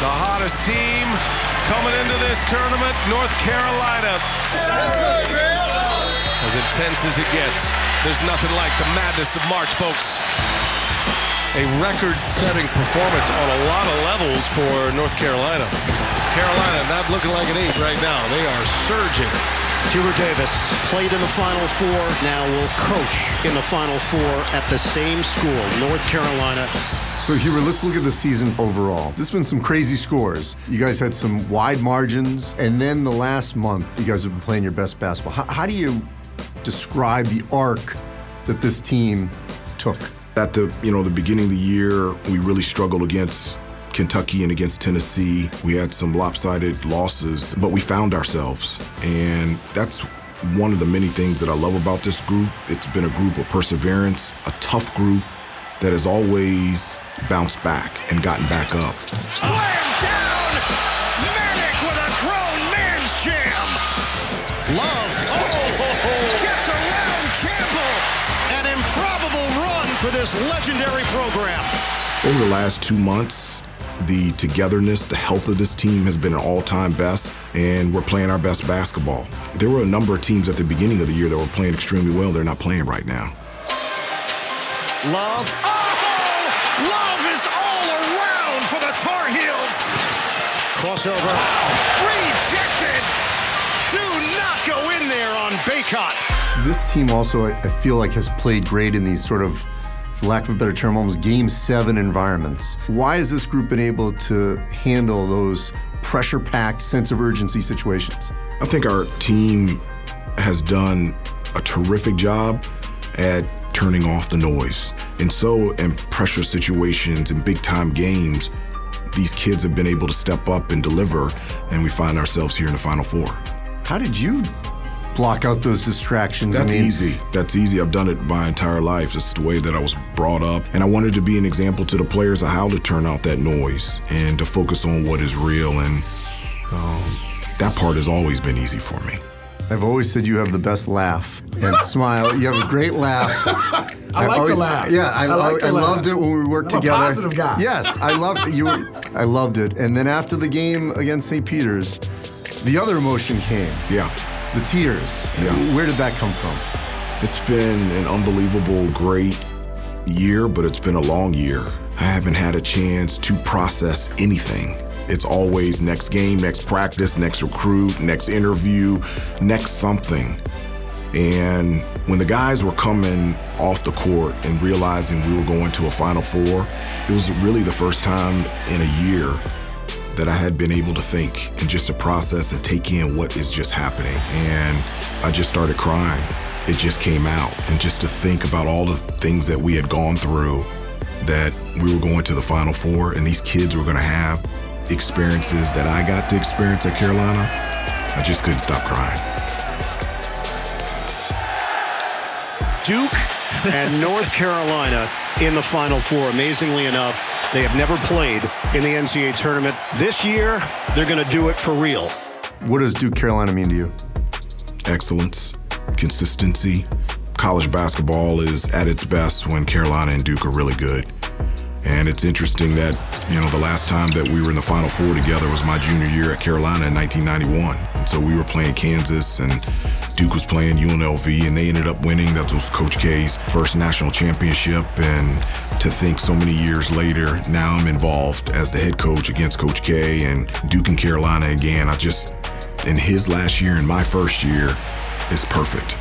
The hottest team coming into this tournament, North Carolina. As intense as it gets. There's nothing like the madness of March, folks. A record-setting performance on a lot of levels for North Carolina. Carolina not looking like an 8 right now. They are surging. Hubert Davis played in the Final Four, now will coach in the Final Four at the same school, North Carolina. So Hubert, let's look at the season overall. There's been some crazy scores. You guys had some wide margins, and then the last month, you guys have been playing your best basketball. How do you describe the arc that this team took? At the beginning of the year, we really struggled against Kentucky and against Tennessee. We had some lopsided losses, but we found ourselves. And that's one of the many things that I love about this group. It's been a group of perseverance, a tough group that has always bounced back and gotten back up. Slam down! Manic with a grown man's jam! Love, gets around Campbell! An improbable run for this legendary program. Over the last 2 months, the togetherness, the health of this team has been an all-time best, and we're playing our best basketball. There were a number of teams at the beginning of the year that were playing extremely well. They're not playing right now. Love. Oh! Love is all around for the Tar Heels. Crossover. Rejected. Do not go in there on Baycott. This team also, I feel like, has played great in these sort of, for lack of a better term, almost Game 7 environments. Why has this group been able to handle those pressure-packed, sense of urgency situations? I think our team has done a terrific job at turning off the noise. And so in pressure situations and big-time games, these kids have been able to step up and deliver, and we find ourselves here in the Final Four. How did you block out those distractions? That's easy. That's easy. I've done it my entire life. It's the way that I was brought up. And I wanted to be an example to the players of how to turn out that noise and to focus on what is real. And that part has always been easy for me. I've always said you have the best laugh and smile. You have a great laugh. I like to laugh. Yeah, I loved it when we worked together. I'm a positive guy. Yes, I loved it. I loved it. And then after the game against St. Peter's, the other emotion came. Yeah. The tears. Yeah. Where did that come from? It's been an unbelievable, great year, but it's been a long year. I haven't had a chance to process anything. It's always next game, next practice, next recruit, next interview, next something. And when the guys were coming off the court and realizing we were going to a Final Four, it was really the first time in a year that I had been able to think and just to process and take in what is just happening. And I just started crying. It just came out. And just to think about all the things that we had gone through, that we were going to the Final Four and these kids were gonna have experiences that I got to experience at Carolina, I just couldn't stop crying. Duke and North Carolina in the Final Four. Amazingly enough, they have never played in the NCAA tournament. This year, they're going to do it for real. What does Duke Carolina mean to you? Excellence, consistency. College basketball is at its best when Carolina and Duke are really good. And it's interesting that, the last time that we were in the Final Four together was my junior year at Carolina in 1991. And so we were playing Kansas and Duke was playing UNLV, and they ended up winning. That was Coach K's first national championship. And to think so many years later, now I'm involved as the head coach against Coach K and Duke and Carolina again. In his last year and my first year, it's perfect.